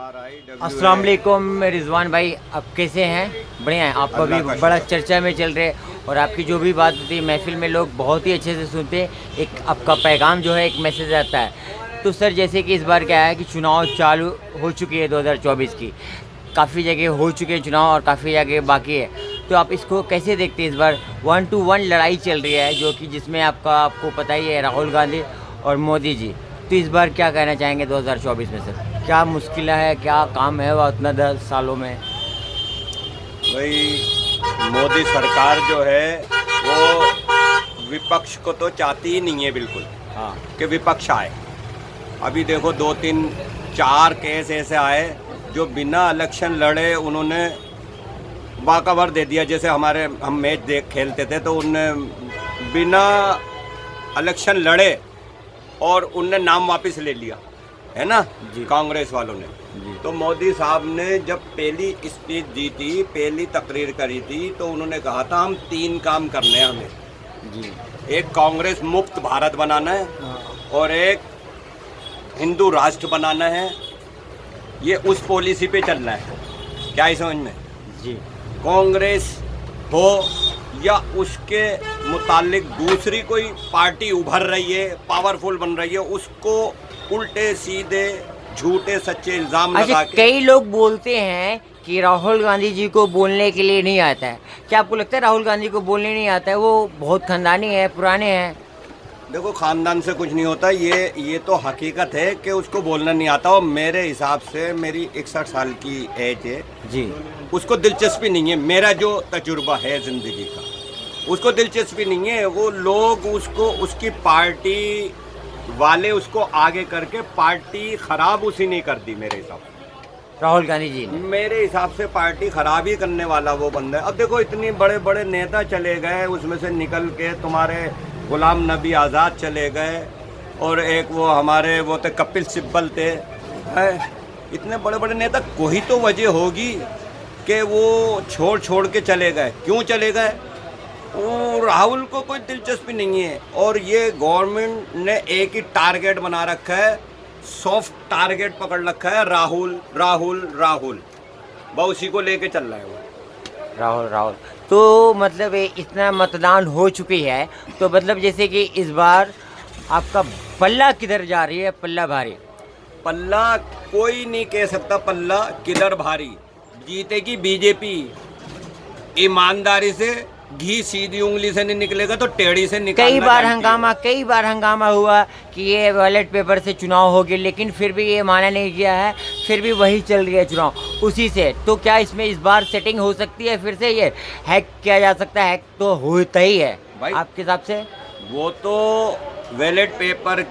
अस्सलाम वालेकुम रिजवान भाई, आप कैसे हैं? बढ़िया हैं? आप अभी बड़ा चर्चा में चल रहे और आपकी जो भी बात होती है महफिल में लोग बहुत ही अच्छे से सुनते हैं। एक आपका पैगाम जो है, एक मैसेज आता है। तो सर, जैसे कि इस बार क्या है कि चुनाव चालू हो चुकी है 2024 की, काफ़ी जगह हो चुके हैं चुनाव और काफ़ी जगह बाकी है। तो आप इसको कैसे देखते हैं? इस बार 1 to 1 लड़ाई चल रही है, जो कि जिसमें आपको पता ही है, राहुल गांधी और मोदी जी। तो इस बार क्या कहना चाहेंगे 2024 में सर? क्या मुश्किल है, क्या काम है वह उतना 10 सालों में? भाई, मोदी सरकार जो है वो विपक्ष को तो चाहती ही नहीं है बिल्कुल। हाँ, कि विपक्ष आए। अभी देखो 2 3 4 केस ऐसे आए जो बिना इलेक्शन लड़े उन्होंने बाकवर दे दिया। जैसे हम मैच खेलते थे तो उनने बिना इलेक्शन लड़े और उनने नाम वापस ले लिया, है ना जी। कांग्रेस वालों ने जी। तो मोदी साहब ने जब पहली स्पीच दी थी, पहली तकरीर करी थी, तो उन्होंने कहा था हम 3 काम करने हैं हमें। जी। एक कांग्रेस मुक्त भारत बनाना है और एक हिंदू राष्ट्र बनाना है। ये उस पॉलिसी पे चलना है। क्या है समझ में? जी। कांग्रेस हो या उसके मुतालिक दूसरी कोई पार्टी उभर रही है, पावरफुल बन रही है, उसको उल्टे सीधे झूठे सच्चे इल्ज़ाम अच्छा, लगा के। कई लोग बोलते हैं कि राहुल गांधी जी को बोलने के लिए नहीं आता है। क्या आपको लगता है राहुल गांधी को बोलने नहीं आता है? वो बहुत खानदानी है, पुराने हैं। देखो, खानदान से कुछ नहीं होता। ये तो हकीकत है कि उसको बोलना नहीं आता। और मेरे हिसाब से मेरी 61 साल की एज है जी। उसको दिलचस्पी नहीं है। मेरा जो तजुर्बा है ज़िंदगी का, उसको दिलचस्पी नहीं है। वो लोग उसको, उसकी पार्टी वाले उसको आगे करके पार्टी खराब उसी ने कर दी। मेरे हिसाब से राहुल गांधी जी ने, मेरे हिसाब से पार्टी खराब ही करने वाला वो बंदा है। अब देखो, इतने बड़े बड़े नेता चले गए, उसमें से निकल के तुम्हारे गुलाम नबी आज़ाद चले गए और एक वो हमारे वो थे कपिल सिब्बल थे, है। इतने बड़े बड़े नेता, कोई तो वजह होगी कि वो छोड़ के चले गए। क्यों चले गए? वो राहुल को कोई दिलचस्पी नहीं है। और ये गवर्नमेंट ने एक ही टारगेट बना रखा है, सॉफ्ट टारगेट पकड़ रखा है, राहुल राहुल राहुल। बस उसी को लेके चल रहा है वो। राहुल। तो मतलब इतना मतदान हो चुकी है, तो मतलब जैसे कि इस बार आपका पल्ला किधर जा रही है? पल्ला भारी? पल्ला कोई नहीं कह सकता पल्ला किधर भारी। जीतेगी बीजेपी। ईमानदारी से, घी सीधी उंगली से नहीं निकलेगा तो टेढ़ी से निकलना। कई बार हंगामा हुआ कि ये बैलेट पेपर से चुनाव हो गए, लेकिन फिर भी ये माना नहीं गया है, फिर भी वही चल रही है चुनाव उसी से। तो क्या इसमें इस बार सेटिंग हो सकती है? फिर से ये हैक किया जा सकता है? हैक तो होता ही है भाई, आपके हिसाब से? वो तो बैलेट पेपर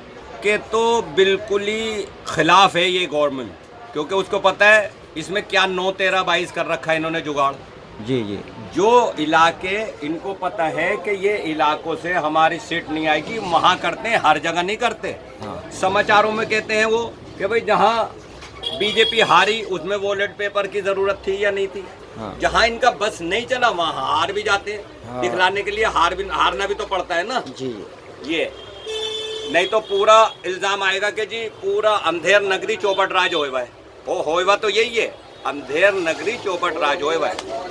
के तो बिल्कुल ही खिलाफ है ये गवर्नमेंट, क्योंकि उसको पता है इसमें क्या 9 13 22 कर रखा है इन्होंने जुगाड़। जी। जो इलाके इनको पता है कि ये इलाकों से हमारी सीट नहीं आएगी, वहाँ करते हैं, हर जगह नहीं करते। हाँ। समाचारों में कहते हैं वो कि भाई जहाँ बीजेपी हारी उसमें वॉलेट पेपर की ज़रूरत थी या नहीं थी। हाँ। जहाँ इनका बस नहीं चला वहाँ हार भी जाते हैं। हाँ। दिखलाने के लिए हारना भी तो पड़ता है ना। जी। ये नहीं तो पूरा इल्ज़ाम आएगा कि जी पूरा अंधेर नगरी चौपट राज होएवा है। वो होएवा तो यही है, अंधेर नगरी चौपट राज होएवा है।